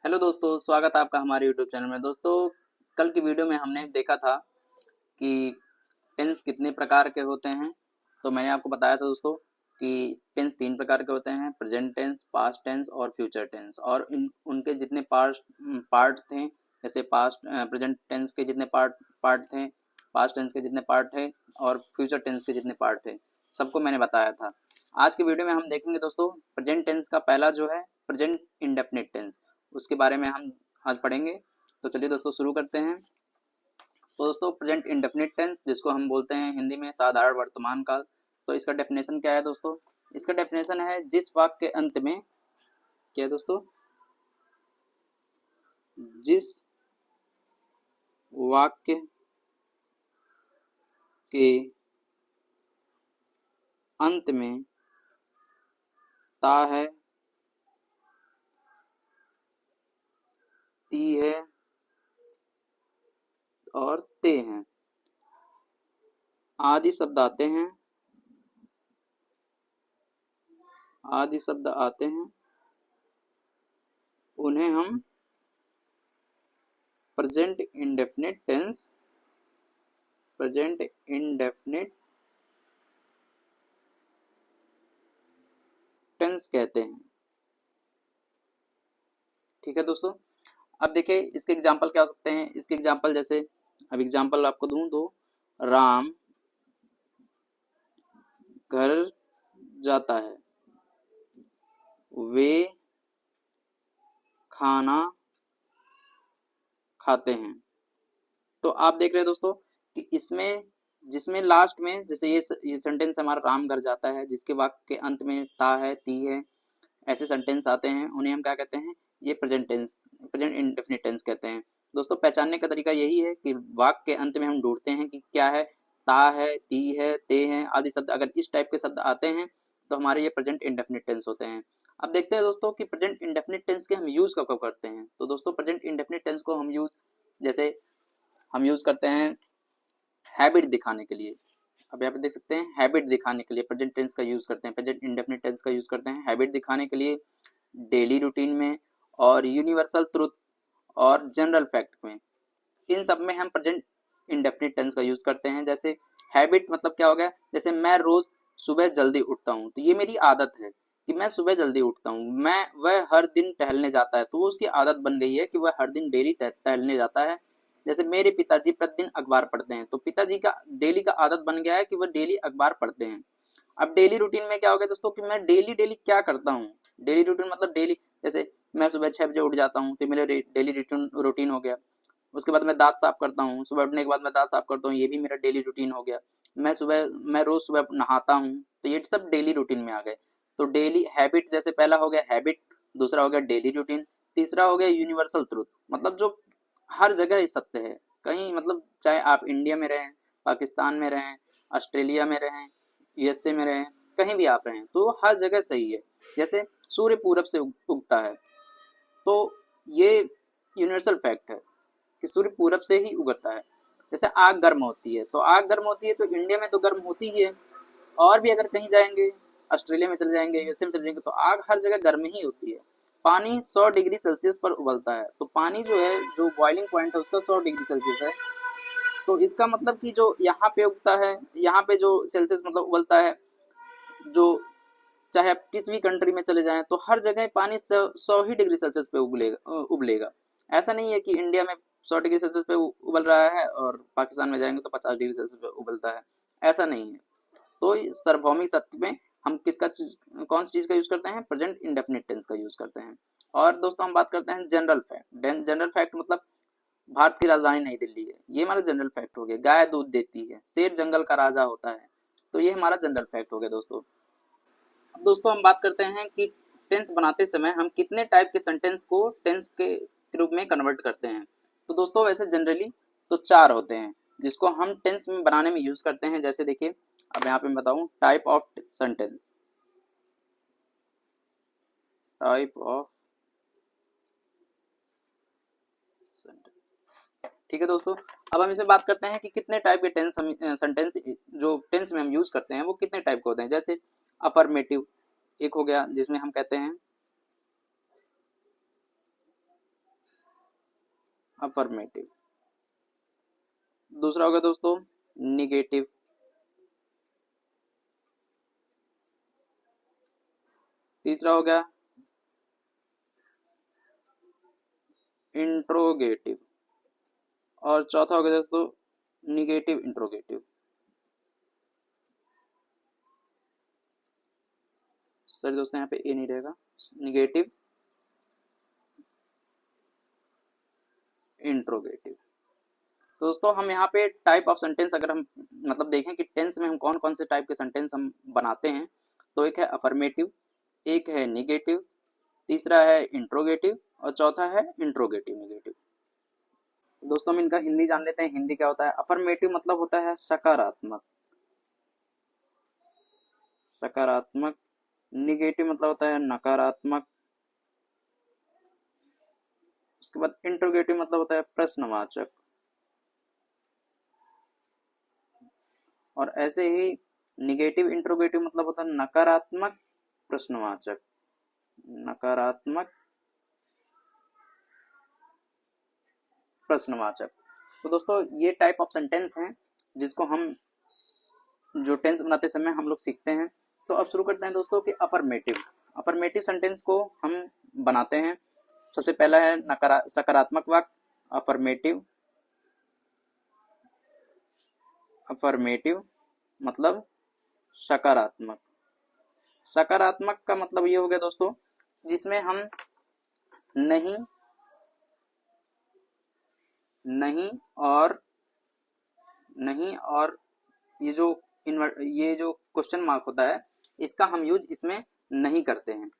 Hello दोस्तों, स्वागत है आपका हमारे यूट्यूब चैनल में। दोस्तों, कल की वीडियो में हमने देखा था कि टेंस कितने प्रकार के होते हैं। तो मैंने आपको बताया था दोस्तों कि टेंस 3 प्रकार के होते हैं: प्रेजेंट टेंस, पास्ट टेंस और फ्यूचर टेंस। और उनके जितने पार्ट थे, जैसे प्रेजेंट टेंस के जितने पार्ट थे, पास्ट टेंस के जितने पार्ट थे और फ्यूचर टेंस के जितने पार्ट थे, सबको मैंने बताया था। आज की वीडियो में हम देखेंगे दोस्तों प्रेजेंट टेंस का पहला जो है प्रेजेंट इंडेफिनिट टेंस, उसके बारे में हम आज पढ़ेंगे। तो चलिए दोस्तों शुरू करते हैं। तो दोस्तों प्रेजेंट इंडेफिनिट टेंस, जिसको हम बोलते हैं हिंदी में साधारण वर्तमान काल, तो इसका डेफिनेशन क्या है दोस्तों? इसका डेफिनेशन है जिस वाक्य के अंत में, क्या है दोस्तों, जिस वाक्य के अंत में ता है, ती है और ते हैं, आदि शब्द आते हैं, आदि शब्द आते हैं, उन्हें हम present indefinite tense, present indefinite tense कहते हैं। ठीक है दोस्तों, अब देखिए इसके एग्जाम्पल क्या हो सकते हैं। इसके एग्जाम्पल जैसे, अब एग्जाम्पल आपको दूं तो राम घर जाता है, वे खाना खाते हैं। तो आप देख रहे हैं दोस्तों कि इसमें जिसमें लास्ट में, जैसे ये सेंटेंस हमारा राम घर जाता है, जिसके वाक्य के अंत में ता है, ती है, ऐसे सेंटेंस आते हैं, उन्हें हम क्या कहते हैं? ये present tense, present indefinite tense कहते हैं। दोस्तों पहचानने का तरीका यही है कि वाक्य के अंत में हम ढूंढते हैं कि क्या है, ता है, ती है, ते हैं आदि शब्द। अगर इस टाइप के शब्द आते हैं तो हमारे ये प्रेजेंट इंडेफिनिट टेंस होते हैं। अब देखते हैं दोस्तों कि प्रेजेंट इंडेफिनिट टेंस के हम यूज कब कब करते हैं। तो दोस्तों प्रेजेंट इंडेफिनिट टेंस को हम जैसे हम यूज करते हैं हैबिट दिखाने के लिए। अब यहाँ पे देख सकते हैं हैबिट दिखाने के लिए प्रेजेंट टेंस का यूज करते हैं, प्रेजेंट इंडेफिनिट टेंस का यूज करते हैं हैबिट दिखाने के लिए, डेली रूटीन में और यूनिवर्सल ट्रुथ और जनरल फैक्ट में। इन सब में हम प्रेजेंट इंडेफिनिट टेंस का यूज करते हैं। जैसे हैबिट मतलब क्या हो गया, जैसे मैं रोज सुबह जल्दी उठता हूँ, तो ये मेरी आदत है कि मैं सुबह जल्दी उठता हूँ। वह हर दिन टहलने जाता है, तो वो उसकी आदत बन गई है कि वह हर दिन डेली टहलने जाता है। जैसे मेरे पिताजी प्रतिदिन अखबार पढ़ते हैं, तो पिताजी का डेली का आदत बन गया है कि वह डेली अखबार पढ़ते हैं। अब डेली रूटीन में क्या हो गया दोस्तों कि मैं डेली डेली क्या करता हूँ। डेली रूटीन मतलब डेली, जैसे मैं सुबह 6 बजे उठ जाता हूँ, तो मेरा डेली रूटीन हो गया। उसके बाद मैं दांत साफ करता हूँ, सुबह उठने के बाद मैं दांत साफ करता हूँ, ये भी मेरा डेली रूटीन हो गया। मैं रोज सुबह नहाता हूँ, तो ये सब डेली रूटीन में आ गए। तो डेली हैबिट, जैसे पहला हो गया हैबिट, दूसरा हो गया डेली रूटीन, तीसरा हो गया यूनिवर्सल ट्रूथ, मतलब जो हर जगह सत्य है। कहीं मतलब चाहे आप इंडिया में रहें, पाकिस्तान में रहें, ऑस्ट्रेलिया में रहें, यूएसए में रहें, कहीं भी आप रहें, तो हर जगह सही है। जैसे सूर्य पूरब से उगता है, तो ये यूनिवर्सल फैक्ट है कि सूर्य पूरब से ही उगता है। जैसे आग गर्म होती है, तो आग गर्म होती है तो इंडिया में तो गर्म होती ही है, और भी अगर कहीं जाएंगे, ऑस्ट्रेलिया में चले जाएंगे, यूएसए में चले जाएंगे, तो आग हर जगह गर्म ही होती है। पानी 100 डिग्री सेल्सियस पर उबलता है, तो पानी जो है, जो बॉइलिंग पॉइंट है उसका 100 डिग्री सेल्सियस है। तो इसका मतलब कि जो यहाँ पे उगता है, यहाँ पे जो सेल्सियस मतलब उबलता है, जो चाहे आप किस भी कंट्री में चले जाएं, तो हर जगह पानी 100 ही डिग्री सेल्सियस पे उबलेगा। ऐसा नहीं है कि इंडिया में 100 डिग्री सेल्सियस पे उबल रहा है और पाकिस्तान में जाएंगे तो 50 डिग्री सेल्सियस पे उबलता है, ऐसा नहीं है। तो सार्वभौमिक सत्य में हम कौन सी चीज का यूज करते हैं? प्रेजेंट इंडेफिनिट टेंस का यूज करते हैं। और दोस्तों हम बात करते हैं जनरल फैक्ट। जनरल फैक्ट मतलब भारत की राजधानी नई दिल्ली है, ये हमारा जनरल फैक्ट हो गया। गाय दूध देती है, शेर जंगल का राजा होता है, तो ये हमारा जनरल फैक्ट हो गया दोस्तों। अब दोस्तों हम बात करते हैं कि टेंस बनाते समय हम कितने टाइप के सेंटेंस को टेंस के रूप में कन्वर्ट करते हैं। तो दोस्तों वैसे जनरली तो 4 होते हैं जिसको हम टेंस में बनाने में यूज करते हैं। जैसे देखिए, अब यहाँ पे मैं बताऊं type of sentence, type of sentence. ठीक है दोस्तों, अब हम इसमें बात करते हैं कि कितने टाइप के टेंस हम सेंटेंस जो टेंस में हम यूज करते हैं वो कितने टाइप के होते हैं। जैसे अफर्मेटिव एक हो गया, जिसमें हम कहते हैं अफर्मेटिव। दूसरा हो गया दोस्तों निगेटिव। तीसरा हो गया इंट्रोगेटिव। और चौथा हो गया दोस्तों निगेटिव इंट्रोगेटिव। सॉरी दोस्तों यहाँ पे ए नहीं रहेगा, निगेटिव इंट्रोगेटिव। तो दोस्तों हम यहाँ पे टाइप ऑफ सेंटेंस अगर हम मतलब देखें कि टेंस में हम कौन कौन से टाइप के सेंटेंस हम बनाते हैं, तो एक है अफर्मेटिव, एक है निगेटिव, तीसरा है इंट्रोगेटिव और चौथा है इंट्रोगेटिव निगेटिव। दोस्तों हम इनका हिंदी जान लेते हैं। हिंदी क्या होता है? अफर्मेटिव मतलब होता है सकारात्मक, सकारात्मक। निगेटिव मतलब होता है नकारात्मक। उसके बाद इंट्रोगेटिव मतलब होता है प्रश्नवाचक। और ऐसे ही निगेटिव इंट्रोगेटिव मतलब होता है नकारात्मक प्रश्नवाचक, नकारात्मक प्रश्नवाचक। तो दोस्तों ये टाइप ऑफ सेंटेंस हैं जिसको हम जो टेंस बनाते समय हम लोग सीखते हैं। तो अब शुरू करते हैं दोस्तों कि अफर्मेटिव। अफर्मेटिव सेंटेंस को हम बनाते हैं। सबसे पहला है सकारात्मक वाक्य, अफर्मेटिव। अफर्मेटिव मतलब सकारात्मक। सकारात्मक का मतलब ये हो गया दोस्तों जिसमें हम नहीं, नहीं और नहीं और ये जो क्वेश्चन मार्क होता है इसका हम यूज इसमें नहीं करते हैं।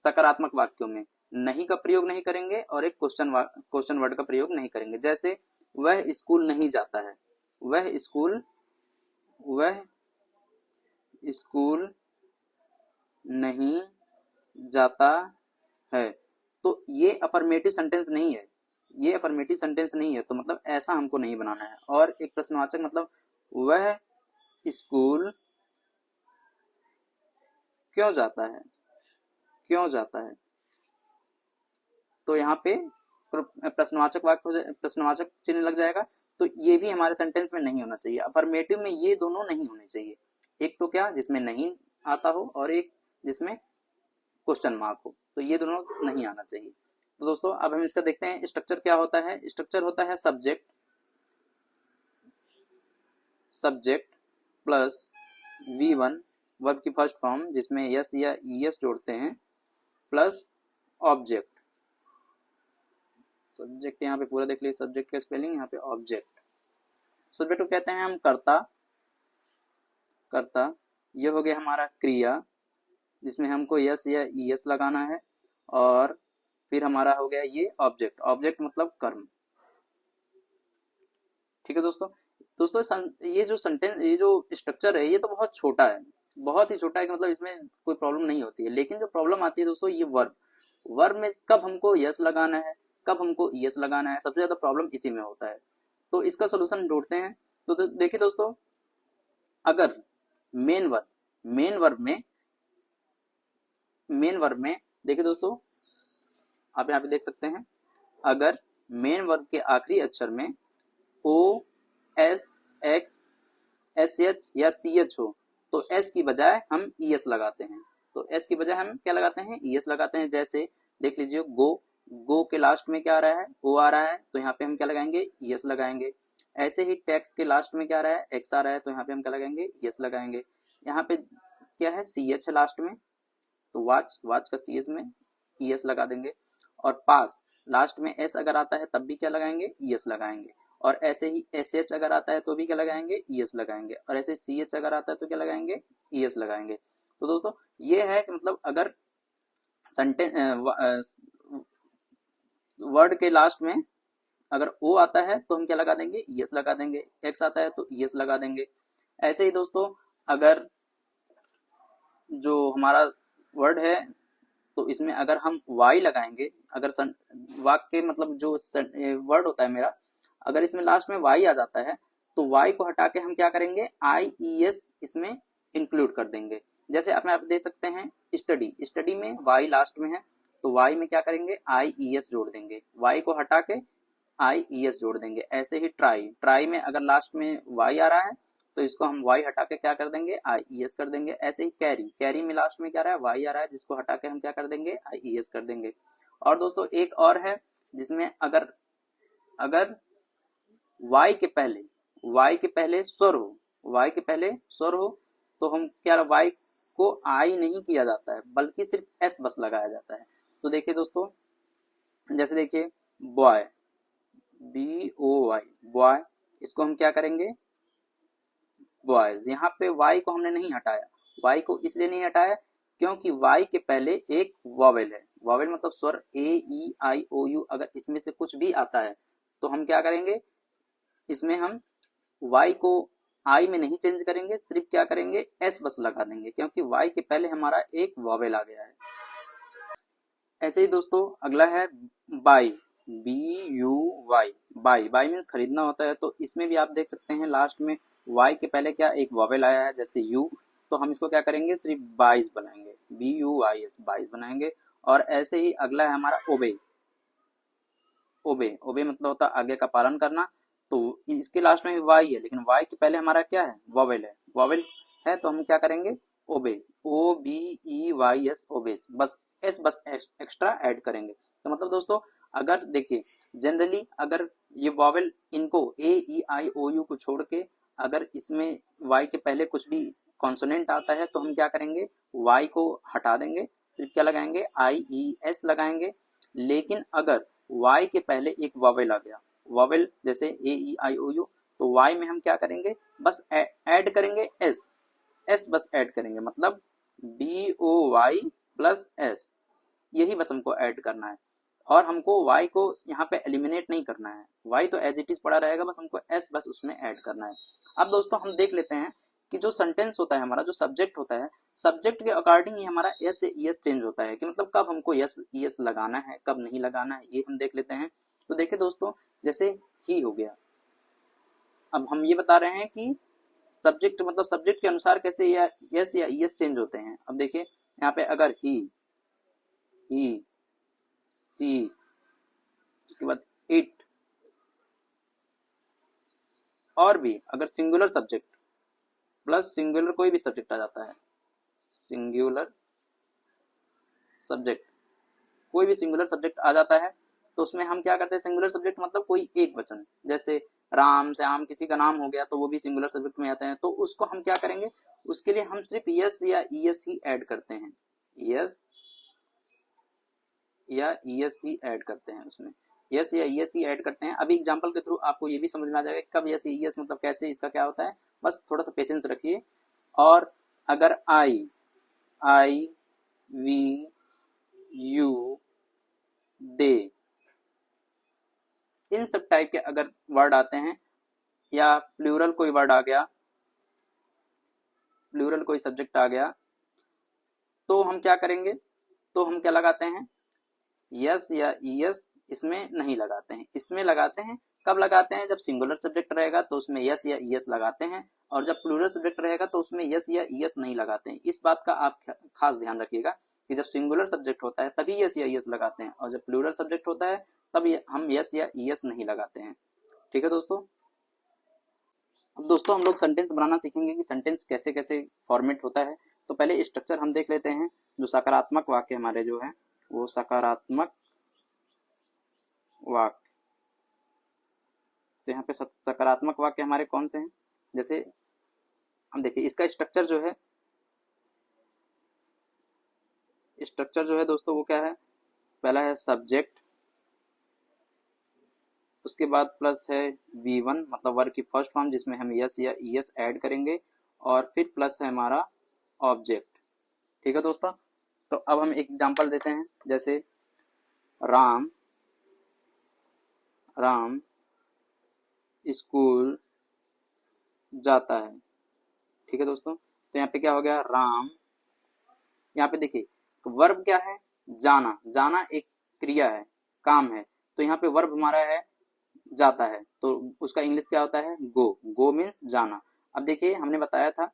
सकारात्मक वाक्यों में नहीं का प्रयोग नहीं करेंगे और एक क्वेश्चन वर्ड का प्रयोग नहीं करेंगे। जैसे वह स्कूल नहीं जाता है, वह स्कूल नहीं जाता है। तो ये अफर्मेटिव सेंटेंस नहीं है, ये अफर्मेटिव सेंटेंस नहीं है। तो मतलब ऐसा हमको नहीं बनाना है। और एक प्रश्नवाचक मतलब वह स्कूल क्यों जाता है, क्यों जाता है। तो यहाँ पे प्रश्नवाचक वाक्य, प्रश्नवाचक चिन्ह लग जाएगा। तो ये भी हमारे सेंटेंस में नहीं होना चाहिए। अफर्मेटिव में ये दोनों नहीं होने चाहिए। एक तो क्या जिसमें नहीं आता हो और एक जिसमें क्वेश्चन मार्क हो, तो ये दोनों नहीं आना चाहिए। तो दोस्तों अब हम इसका देखते हैं स्ट्रक्चर क्या होता है। स्ट्रक्चर होता है subject, subject plus V1 verb की फर्स्ट फॉर्म जिसमें यस या ईएस जोड़ते हैं, प्लस ऑब्जेक्ट। सब्जेक्ट यहाँ पे पूरा देख लीजिए, सब्जेक्ट का स्पेलिंग यहाँ पे ऑब्जेक्ट। सब्जेक्ट को कहते हैं हम कर्ता, कर्ता। ये हो गया हमारा क्रिया जिसमें हमको यस या ईएस लगाना है। और फिर हमारा हो गया ये ऑब्जेक्ट, ऑब्जेक्ट मतलब कर्म। ठीक है दोस्तों। दोस्तों ये जो सेंटेंस, ये जो स्ट्रक्चर है ये तो बहुत छोटा है, बहुत ही छोटा है कि मतलब इसमें कोई प्रॉब्लम नहीं होती है। लेकिन जो प्रॉब्लम आती है दोस्तों ये वर्ब, वर्ब में कब हमको यस लगाना है, कब हमको ईएस लगाना है, सबसे ज्यादा प्रॉब्लम इसी में होता है। तो इसका सोल्यूशन ढूंढते हैं। तो देखिए दोस्तों, अगर मेन वर्ब में देखिए दोस्तों, आप यहाँ पे देख सकते हैं, अगर मेन वर्ब के आखिरी अक्षर में O S X S H या सी एच हो तो एस की बजाय हम ईएस लगाते हैं। तो एस की बजाय हम क्या लगाते हैं, ईएस लगाते हैं। जैसे देख लीजिए गो, गो के लास्ट में क्या आ रहा है, ओ आ रहा है, तो यहाँ पे हम क्या लगाएंगे, ईएस लगाएंगे। ऐसे ही टैक्स के लास्ट में क्या आ रहा है, एक्स आ रहा है, तो यहाँ पे हम क्या लगाएंगे, ईएस लगाएंगे। यहाँ पे क्या है, सी एच है लास्ट में, तो वाच, वाच का सी एस में ईएस लगा देंगे। और पास लास्ट में एस अगर आता है तब भी क्या लगाएंगे, ईएस लगाएंगे। और ऐसे ही एस एच अगर आता है तो भी क्या लगाएंगे, ईएस लगाएंगे। और ऐसे सी एच अगर आता है तो क्या लगाएंगे, ईएस लगाएंगे। तो दोस्तों ये है कि मतलब अगर सेंटेंस वर्ड के लास्ट में अगर ओ आता है तो हम क्या लगा देंगे, ईएस लगा देंगे। एक्स आता है तो ईएस लगा देंगे। ऐसे ही दोस्तों अगर जो हमारा वर्ड है तो इसमें अगर हम वाई लगाएंगे, अगर वाक्य मतलब जो वर्ड होता है मेरा, अगर इसमें लास्ट में वाई आ जाता है तो वाई को हटा के हम क्या करेंगे, आई ई एस इसमें इंक्लूड कर देंगे। जैसे आप देख सकते हैं स्टडी, स्टडी में वाई लास्ट में है तो वाई में क्या करेंगे, आई ई एस जोड़ देंगे। वाई को हटा के IES जोड़ देंगे। ऐसे ही ट्राई में अगर लास्ट में Y आ रहा है तो इसको हम Y हटा के क्या कर देंगे, IES कर देंगे। ऐसे ही कैरी में लास्ट में क्या रहा है, Y आ रहा है, जिसको हटा के हम क्या कर देंगे, IES कर देंगे। और दोस्तों एक और है जिसमें अगर Y के पहले स्वर हो तो हम क्या, Y को I नहीं किया जाता है बल्कि सिर्फ S बस लगाया जाता है। तो देखिए दोस्तों, जैसे देखिए बॉय, BOY बॉय, इसको हम क्या करेंगे, बॉयज। यहाँ पे Y को हमने नहीं हटाया, Y को इसलिए नहीं हटाया क्योंकि Y के पहले एक वॉवेल है। वॉवेल मतलब स्वर AEIOU, अगर इसमें से कुछ भी आता है तो हम क्या करेंगे, इसमें हम Y को I में नहीं चेंज करेंगे, सिर्फ क्या करेंगे, S बस लगा देंगे क्योंकि Y के पहले हमारा एक वॉवेल आ गया है। ऐसे ही दोस्तों अगला है बाई, BUY, बाई मीन्स खरीदना होता है। तो इसमें भी आप देख सकते हैं लास्ट में Y के पहले क्या एक वॉवेल आया है जैसे U, तो हम इसको क्या करेंगे, सिर्फ बाइस बनाएंगे, BUYS बाइस बनाएंगे। और ऐसे ही अगला है हमारा ओबे मतलब होता है आगे का पालन करना। तो इसके लास्ट में भी Y है लेकिन Y के पहले हमारा क्या है, वॉवेल है तो हम क्या करेंगे, ओबे, OBEYS ओबेस, बस S बस एक्स्ट्रा ऐड करेंगे। तो मतलब दोस्तों अगर देखिए जनरली अगर ये वॉवेल इनको AEIOU को छोड़ के अगर इसमें Y के पहले कुछ भी कॉन्सोनेंट आता है तो हम क्या करेंगे, Y को हटा देंगे, सिर्फ क्या लगाएंगे, IES लगाएंगे। लेकिन अगर Y के पहले एक वॉवेल आ गया, वॉवेल जैसे AEIOU, तो Y में हम क्या करेंगे, बस ऐड करेंगे S बस ऐड करेंगे, मतलब BOY प्लस S, यही बस हमको ऐड करना है। और हमको Y को यहाँ पे एलिमिनेट नहीं करना है, Y तो एज इट इज पड़ा रहेगा, बस हमको S बस उसमें ऐड करना है। अब दोस्तों हम देख लेते हैं कि जो सेंटेंस होता है हमारा, जो सब्जेक्ट होता है, सब्जेक्ट के अकॉर्डिंग ही हमारा S से ES चेंज होता है कि मतलब कब हमको ES लगाना है, कब नहीं लगाना है, ये हम देख लेते हैं। तो देखिए दोस्तों, जैसे ही हो गया, अब हम ये बता रहे हैं कि सब्जेक्ट मतलब सब्जेक्ट के अनुसार कैसे या यस या ES चेंज होते हैं। अब देखिए यहाँ पे अगर ही सी, उसके बाद इट, और भी अगर सिंगुलर सब्जेक्ट प्लस सिंगुलर कोई भी सब्जेक्ट आ जाता है, सिंगुलर सब्जेक्ट कोई भी सिंगुलर सब्जेक्ट आ जाता है तो उसमें हम क्या करते हैं, सिंगुलर सब्जेक्ट मतलब कोई एक वचन, जैसे राम श्याम किसी का नाम हो गया तो वो भी सिंगुलर सब्जेक्ट में आते हैं। तो उसको हम क्या करेंगे, उसके लिए हम सिर्फ यस या ES ही ऐड करते हैं, यस या ES ही ऐड करते हैं, उसमें यस या ES ही ऐड करते हैं। अभी एग्जांपल के थ्रू आपको ये भी समझ में आ जाएगा कब यस ES मतलब कैसे, इसका क्या होता है, बस थोड़ा सा पेशेंस रखिए। और अगर I we you दे, इन सब टाइप के अगर वर्ड आते हैं या प्लूरल कोई वर्ड आ गया, प्लूरल कोई सब्जेक्ट आ गया, तो हम क्या करेंगे, तो हम क्या लगाते हैं, यस या ES इसमें नहीं लगाते हैं, इसमें लगाते हैं कब लगाते हैं, जब सिंगुलर सब्जेक्ट रहेगा तो उसमें यस या ES लगाते हैं, और जब प्लूरल सब्जेक्ट रहेगा तो उसमें यस या ES नहीं लगाते हैं। इस बात का आप खास ध्यान रखिएगा कि जब सिंगुलर सब्जेक्ट होता है तभी यस या ES लगाते हैं, और जब प्लूरल सब्जेक्ट होता है तब हम यस या ES नहीं लगाते हैं। ठीक है दोस्तों। अब दोस्तों हम लोग सेंटेंस बनाना सीखेंगे कि सेंटेंस कैसे कैसे फॉर्मेट होता है। तो पहले स्ट्रक्चर हम देख लेते हैं। जो सकारात्मक वाक्य हमारे जो है वो सकारात्मक वाक्य, तो यहाँ पे सकारात्मक वाक्य हमारे कौन से हैं, जैसे हम देखिए इसका स्ट्रक्चर जो है, दोस्तों वो क्या है, पहला है सब्जेक्ट, उसके बाद प्लस है V1 मतलब वर्ब की फर्स्ट फॉर्म जिसमें हम यस या ES ऐड करेंगे, और फिर प्लस है हमारा ऑब्जेक्ट। ठीक है दोस्तों। तो अब हम एक एग्जांपल देते हैं, जैसे राम स्कूल जाता है। ठीक है दोस्तों। तो यहाँ पे क्या हो गया, राम, यहाँ पे देखिए वर्ब क्या है, जाना एक क्रिया है, काम है, तो यहाँ पे वर्ब हमारा है जाता है, तो उसका इंग्लिश क्या होता है, गो मीन्स जाना। अब देखिए हमने बताया था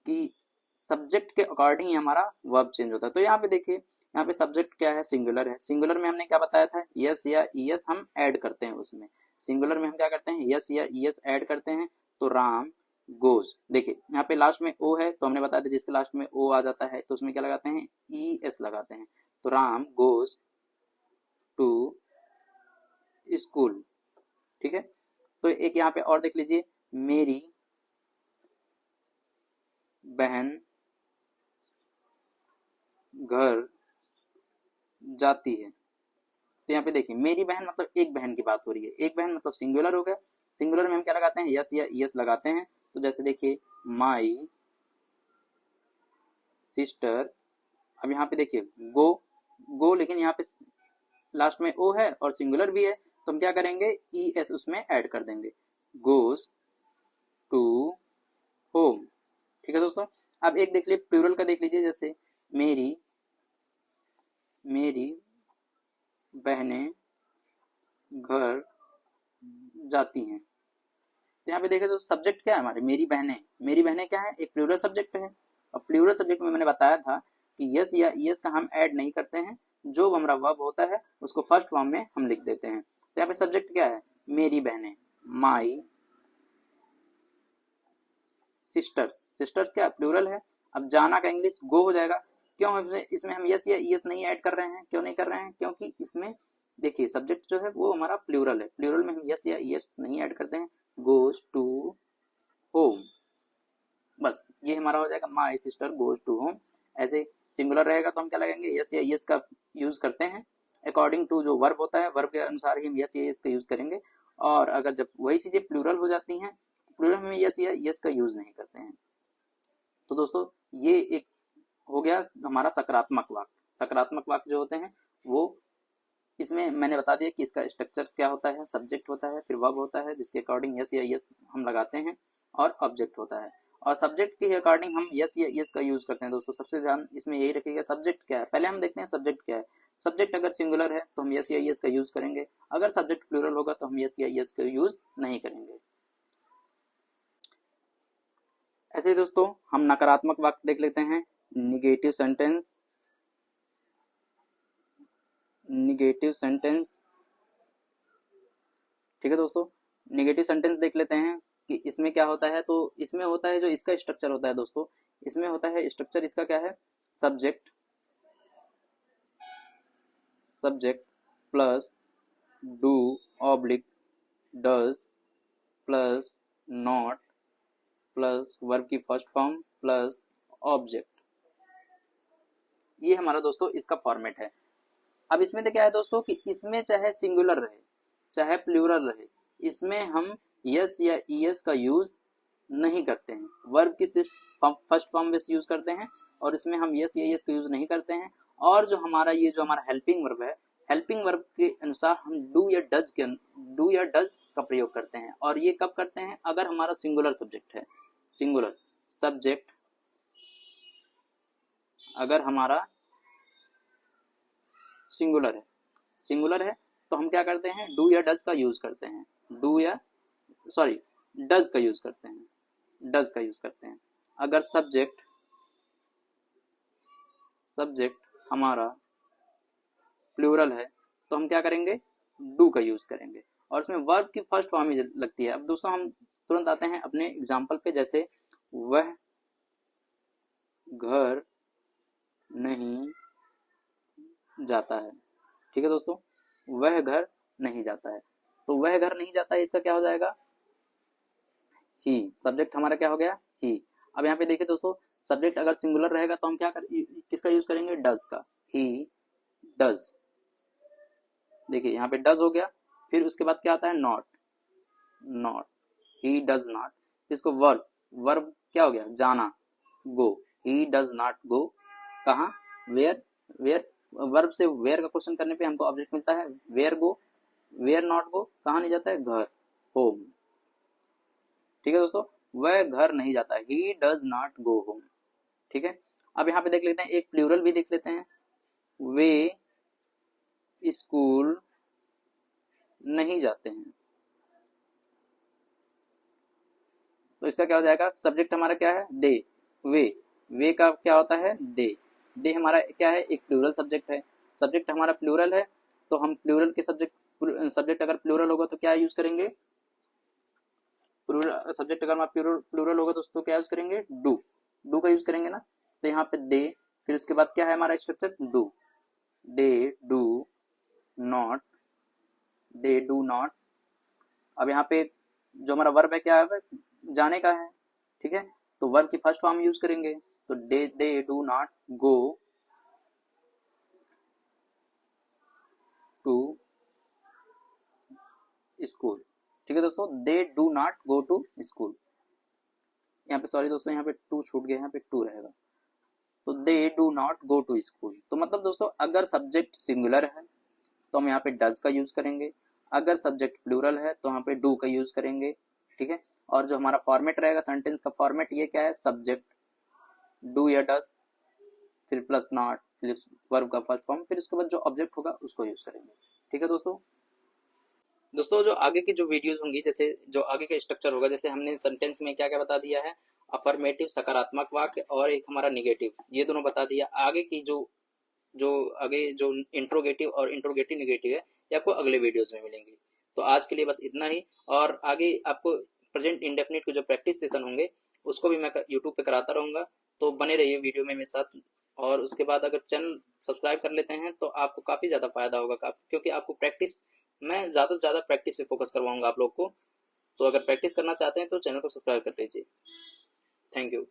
कि सब्जेक्ट के अकॉर्डिंग ही हमारा वर्ब चेंज होता है। तो यहाँ पे देखिए यहाँ पे सब्जेक्ट क्या है, सिंगुलर है। सिंगुलर में हमने क्या बताया था, यस या ईएस हम ऐड करते हैं उसमें। सिंगुलर में हम क्या करते हैं, यस या ईएस ऐड करते हैं। तो राम गोज, देखिए यहाँ पे लास्ट में ओ है, तो हमने बताया था जिसके लास्ट में ओ आ जाता है तो उसमें क्या लगाते हैं, ई एस लगाते हैं। तो राम गोज टू स्कूल, ठीक है। तो एक यहाँ पे और देख लीजिए, मेरी बहन घर जाती है। तो यहाँ पे देखिए मेरी बहन मतलब एक बहन की बात हो रही है, एक बहन मतलब सिंगुलर हो गया। सिंगुलर में हम क्या लगाते हैं, यस या ईएस लगाते हैं। तो जैसे देखिए माई सिस्टर, अब यहाँ पे देखिए गो, गो लेकिन यहाँ पे लास्ट में ओ है और सिंगुलर भी है, तो हम क्या करेंगे, ई एस उसमें ऐड कर देंगे, गोज टू होम, ठीक है दोस्तों। अब एक देख लीजिए प्लूरल का, देख लीजिए जैसे मेरी मेरी बहनें घर जाती हैं। तो यहाँ पे देखें तो सब्जेक्ट क्या है हमारे, मेरी बहनें। मेरी बहनें क्या है, एक प्लूरल सब्जेक्ट है। और प्लूरल सब्जेक्ट में मैंने बताया था कि यस या ईएस का हम ऐड नहीं करते हैं, जो हमारा वर्ब होता है उसको फर्स्ट फॉर्म में हम लिख देते हैं। तो यहाँ पे सब्जेक्ट क्या है, मेरी बहनें, माई सिस्टर्स। सिस्टर्स क्या प्लूरल है। अब जाना का इंग्लिश गो हो जाएगा। क्यों इसमें हम यस या ईएस नहीं ऐड कर रहे हैं, क्यों नहीं कर रहे हैं, क्योंकि इसमें देखिए सब्जेक्ट जो है वो हमारा प्लूरल है, प्लूरल में हम यस या ईएस नहीं ऐड करते हैं। गोज टू होम, बस ये हमारा हो जाएगा, my sister goes to home. ऐसे सिंगुलर रहेगा तो हम क्या लगेंगे, यस या यस का यूज करते हैं अकॉर्डिंग टू जो वर्ब होता है, वर्ब के अनुसार ही हम यस या यस का यूज करेंगे। और अगर जब वही चीजें प्लूरल हो जाती हैं, प्लूरल में यस या यस का यूज नहीं करते हैं। तो दोस्तों ये एक हो गया हमारा सकारात्मक वाक्य। सकारात्मक वाक्य जो होते हैं वो, इसमें मैंने बता दिया कि इसका स्ट्रक्चर क्या होता है, सब्जेक्ट होता है, फिर वर्ब होता है जिसके अकॉर्डिंग यस या यस हम लगाते हैं, और ऑब्जेक्ट होता है। और सब्जेक्ट के अकॉर्डिंग हम यस या यस का यूज करते हैं। दोस्तों सबसे ध्यान इसमें यही रखिएगा, सब्जेक्ट क्या है, पहले हम देखते हैं सब्जेक्ट क्या है। सब्जेक्ट अगर सिंगुलर है तो हम यस या यस का यूज करेंगे, अगर सब्जेक्ट प्लूरल होगा तो हम यस या यस का यूज नहीं करेंगे। ऐसे ही दोस्तों हम नकारात्मक वाक्य देख लेते हैं, निगेटिव सेंटेंस। निगेटिव सेंटेंस, ठीक है दोस्तों। निगेटिव सेंटेंस देख लेते हैं कि इसमें क्या होता है। तो इसमें होता है जो इसका स्ट्रक्चर होता है दोस्तों, इसमें होता है स्ट्रक्चर इसका क्या है, subject, subject plus do oblique does plus not plus verb की फर्स्ट फॉर्म प्लस ऑब्जेक्ट। ये हमारा दोस्तों इसका फॉर्मेट है। अब इसमें तो क्या है दोस्तों कि इसमें चाहे सिंगुलर रहे चाहे प्लूरल रहे, इसमें हम यस या ईएस का यूज नहीं करते हैं, वर्ब की सिर्फ फर्स्ट फॉर्म में यूज करते हैं, और इसमें हम यस या यस का यूज नहीं करते हैं। और जो हमारा ये जो हमारा हेल्पिंग वर्ब है, हेल्पिंग वर्ब के अनुसार हम डू या डज का प्रयोग करते हैं। और ये कब करते हैं, अगर हमारा सिंगुलर सब्जेक्ट है, सिंगुलर सब्जेक्ट अगर हमारा सिंगुलर है तो हम क्या करते हैं, डू या डज का यूज करते हैं, डू या सॉरी डज का यूज करते हैं, डज का यूज करते हैं। अगर सब्जेक्ट हमारा प्लूरल है तो हम क्या करेंगे, डू का यूज करेंगे, और इसमें वर्ब की फर्स्ट फॉर्म ही लगती है। अब दोस्तों हम तुरंत आते हैं अपने एग्जाम्पल पे, जैसे वह घर नहीं जाता है, ठीक है दोस्तों, वह घर नहीं जाता है। तो वह घर नहीं जाता है, इसका क्या हो जाएगा, ही। सब्जेक्ट हमारा क्या हो गया, ही। अब यहाँ पे देखिए दोस्तों, सब्जेक्ट अगर सिंगुलर रहेगा तो हम क्या किसका यूज करेंगे, डज का, ही डज। देखिए यहाँ पे डज हो गया, फिर उसके बाद क्या आता है, not, not, he does not. इसको वर्ब, वर्ब क्या हो गया, जाना, गो, ही डज नॉट गो, कहाँ, वेयर, वेयर। वर्ब से वेयर का क्वेश्चन करने पे हमको ऑब्जेक्ट मिलता है, where go, where not go, कहाँ नहीं जाता है, घर, होम, ठीक है दोस्तों। वह घर नहीं जाता, he does not go home, ठीक है। अब यहाँ पे देख लेते हैं, एक प्लूरल भी देख लेते हैं, वे स्कूल नहीं जाते हैं। तो इसका क्या हो जाएगा, सब्जेक्ट हमारा क्या है, दे, वे का क्या होता है, दे, दे हमारा क्या है, एक प्लूरल सब्जेक्ट है, सब्जेक्ट हमारा प्लूरल है, तो हम प्लूरल के सब्जेक्ट अगर प्लूरल होगा तो क्या यूज करेंगे, प्लूरल सब्जेक्ट अगर हमारा प्लूरल होगा दोस्तों क्या यूज करेंगे, डू का यूज करेंगे ना। तो यहाँ पे दे, फिर उसके बाद क्या है हमारा structure, do, they do not, they do not. अब यहाँ पे जो हमारा वर्ब है क्या है, जाने का है, ठीक है, तो वर्ब की फर्स्ट फॉर्म यूज करेंगे, तो they do not go to school, ठीक है दोस्तों, they do not go to school. यहाँ पे सॉरी दोस्तों, यहाँ पे टू छूट गया, यहाँ पे टू रहेगा, तो they do not go to school. तो मतलब दोस्तों अगर सब्जेक्ट सिंगुलर है तो हम यहाँ पे डज का यूज करेंगे, अगर सब्जेक्ट प्लूरल है तो यहाँ पे डू का यूज करेंगे, ठीक है। और जो हमारा फॉर्मेट रहेगा सेंटेंस का फॉर्मेट ये क्या है, सब्जेक्ट डू या डज, फिर प्लस नॉट, फिर वर्ब का फर्स्ट फॉर्म, फिर उसके बाद जो ऑब्जेक्ट होगा उसको यूज करेंगे, ठीक है दोस्तों। दोस्तों जो आगे की जो वीडियोस होंगी, जैसे जो आगे का स्ट्रक्चर होगा, जैसे हमने सेंटेंस में क्या क्या बता दिया है, अफर्मेटिव सकारात्मक वाक्य और एक हमारा निगेटिव, ये दोनों बता दिया। आगे की जो जो आगे जो इंट्रोगेटिव और इंट्रोगेटिव निगेटिव है ये आपको अगले वीडियोस में मिलेंगे। तो आज के लिए बस इतना ही, और आगे आपको प्रेजेंट इंडेफिनिट के जो प्रैक्टिस सेशन होंगे उसको भी मैं यूट्यूब पे कराता रहूँगा, तो बने रहिए वीडियो में मेरे साथ। और उसके बाद अगर चैनल सब्सक्राइब कर लेते हैं तो आपको काफ़ी ज़्यादा फायदा होगा, क्योंकि आपको प्रैक्टिस, मैं ज़्यादा से ज़्यादा प्रैक्टिस पे फोकस करवाऊंगा आप लोग को। तो अगर प्रैक्टिस करना चाहते हैं तो चैनल को सब्सक्राइब कर लीजिए। Thank you.